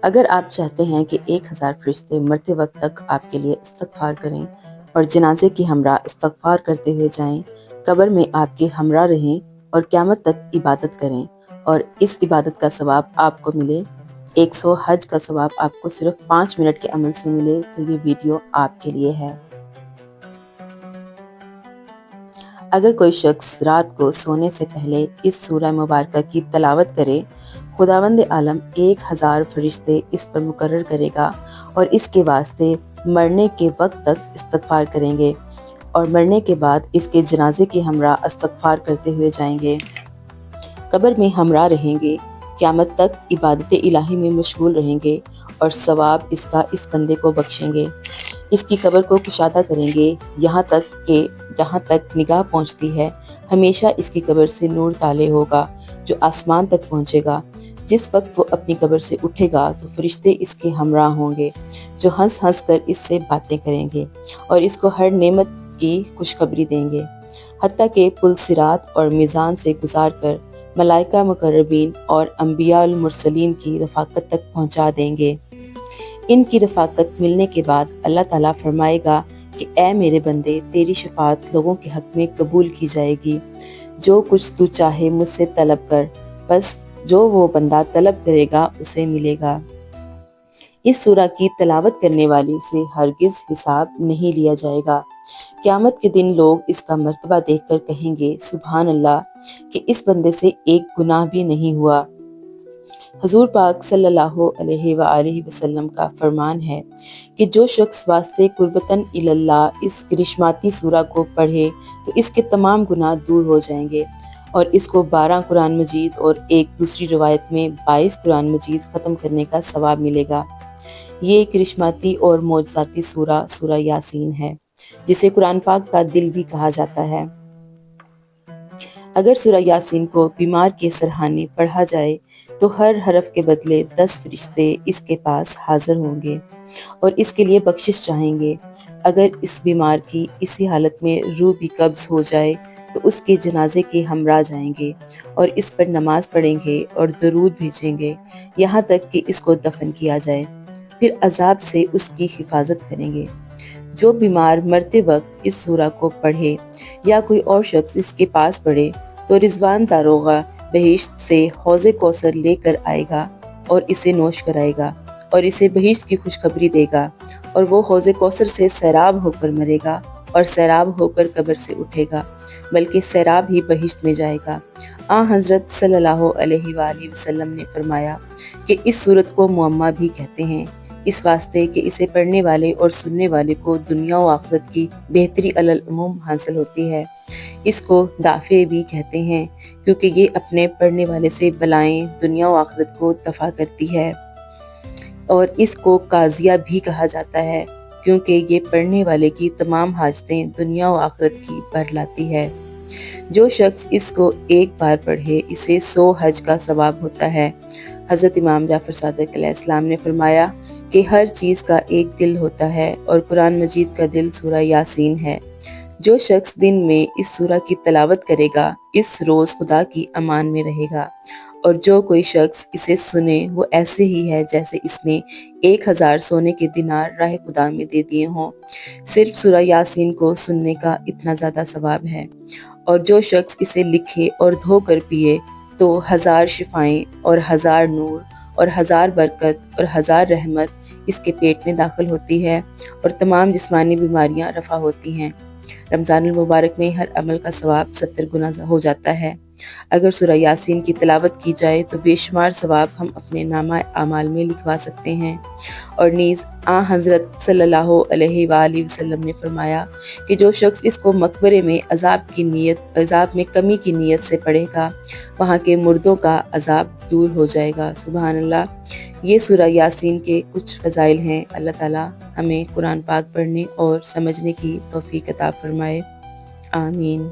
اگر آپ چاہتے ہیں کہ 1000 فرشتے مرتے وقت تک آپ کے لیے استغفار کریں اور جنازے کی ہمراہ استغفار کرتے ہوئے جائیں، قبر میں آپ کے ہمراہ رہیں اور قیامت تک عبادت کریں اور اس عبادت کا ثواب آپ کو ملے، 100 حج کا ثواب آپ کو صرف 5 منٹ کے عمل سے ملے، تو یہ ویڈیو آپ کے لیے ہے۔ اگر کوئی شخص رات کو سونے سے پہلے اس سورہ مبارکہ کی تلاوت کرے، خداوند عالم 1000 فرشتے اس پر مقرر کرے گا اور اس کے واسطے مرنے کے وقت تک استغفار کریں گے اور مرنے کے بعد اس کے جنازے کے ہمراہ استغفار کرتے ہوئے جائیں گے، قبر میں ہمراہ رہیں گے، قیامت تک عبادت الہی میں مشغول رہیں گے اور ثواب اس کا اس بندے کو بخشیں گے۔ اس کی قبر کو کشادہ کریں گے یہاں تک کہ جہاں تک نگاہ پہنچتی ہے ہمیشہ اس کی قبر سے نور طالع ہوگا جو آسمان تک پہنچے گا۔ جس وقت وہ اپنی قبر سے اٹھے گا تو فرشتے اس کے ہمراہ ہوں گے جو ہنس ہنس کر اس سے باتیں کریں گے اور اس کو ہر نعمت کی خوشخبری دیں گے، حتیٰ کہ پل صراط اور میزان سے گزار کر ملائکہ مقربین اور انبیاء المرسلین کی رفاقت تک پہنچا دیں گے۔ ان کی رفاقت ملنے کے بعد اللہ تعالیٰ فرمائے گا کہ اے میرے بندے، تیری شفاعت لوگوں کے حق میں قبول کی جائے گی، جو کچھ تو چاہے مجھ سے طلب کر، بس جو وہ بندہ طلب کرے گا اسے ملے گا۔ اس سورہ کی تلاوت کرنے والے سے ہرگز حساب نہیں لیا جائے گا۔ قیامت کے دن لوگ اس کا مرتبہ دیکھ کر کہیں گے سبحان اللہ کہ اس بندے سے ایک گناہ بھی نہیں ہوا۔ حضور پاک صلی اللہ علیہ وآلہ وسلم کا فرمان ہے کہ جو شخص واسطے قربتاً اللہ اس کرشماتی سورہ کو پڑھے تو اس کے تمام گناہ دور ہو جائیں گے اور اس کو 12 قرآن مجید اور ایک دوسری روایت میں 22 قرآن مجید ختم کرنے کا ثواب ملے گا۔ یہ کرشماتی اور معجزاتی سورہ سورہ یاسین ہے، جسے قرآن پاک کا دل بھی کہا جاتا ہے۔ اگر سورہ یاسین کو بیمار کے سرہانے پڑھا جائے تو ہر حرف کے بدلے 10 فرشتے اس کے پاس حاضر ہوں گے اور اس کے لیے بخشش چاہیں گے۔ اگر اس بیمار کی اسی حالت میں روح بھی قبض ہو جائے تو اس کے جنازے کے ہمراہ جائیں گے اور اس پر نماز پڑھیں گے اور درود بھیجیں گے یہاں تک کہ اس کو دفن کیا جائے، پھر عذاب سے اس کی حفاظت کریں گے۔ جو بیمار مرتے وقت اس سورہ کو پڑھے یا کوئی اور شخص اس کے پاس پڑھے تو رضوان داروغہ بہشت سے حوض کوثر لے کر آئے گا اور اسے نوش کرائے گا اور اسے بہشت کی خوشخبری دے گا اور وہ حوض کوثر سے سیراب ہو کر مرے گا اور سیراب ہو کر قبر سے اٹھے گا، بلکہ سیراب ہی بہشت میں جائے گا۔ حضرت صلی اللہ علیہ وآلہ وسلم نے فرمایا کہ اس سورت کو معمہ بھی کہتے ہیں، اس واسطے کہ اسے پڑھنے والے اور سننے والے کو دنیا و آخرت کی بہتری علی العموم حاصل ہوتی ہے۔ اس کو دافع بھی کہتے ہیں کیونکہ یہ اپنے پڑھنے والے سے بلائیں دنیا و آخرت کو دفع کرتی ہے، اور اس کو قاضیہ بھی کہا جاتا ہے کیونکہ یہ پڑھنے والے کی تمام حاجتیں دنیا و آخرت کی بھر لاتی ہے۔ جو شخص اس کو ایک بار پڑھے اسے 100 حج کا ثواب ہوتا ہے۔ حضرت امام جعفر صادق علیہ السلام نے فرمایا کہ ہر چیز کا ایک دل ہوتا ہے اور قرآن مجید کا دل سورہ یاسین ہے۔ جو شخص دن میں اس سورہ کی تلاوت کرے گا اس روز خدا کی امان میں رہے گا، اور جو کوئی شخص اسے سنے وہ ایسے ہی ہے جیسے اس نے 1000 سونے کے دینار راہ خدا میں دے دیے ہوں۔ صرف سورہ یاسین کو سننے کا اتنا زیادہ ثواب ہے، اور جو شخص اسے لکھے اور دھو کر پیے تو 1000 شفائیں اور 1000 نور اور 1000 برکت اور 1000 رحمت اس کے پیٹ میں داخل ہوتی ہے اور تمام جسمانی بیماریاں رفع ہوتی ہیں۔ رمضان المبارک میں ہر عمل کا ثواب 70 گنا ہو جاتا ہے۔ اگر سورہ یاسین کی تلاوت کی جائے تو بے شمار ثواب ہم اپنے نامہ اعمال میں لکھوا سکتے ہیں، اور نیز حضرت صلی اللہ علیہ وآلہ وسلم نے فرمایا کہ جو شخص اس کو مقبرے میں عذاب میں کمی کی نیت سے پڑھے گا وہاں کے مردوں کا عذاب دور ہو جائے گا۔ سبحان اللہ۔ یہ سورہ یاسین کے کچھ فضائل ہیں۔ اللہ تعالیٰ ہمیں قرآن پاک پڑھنے اور سمجھنے کی توفیق عطا فرمائے، آمین۔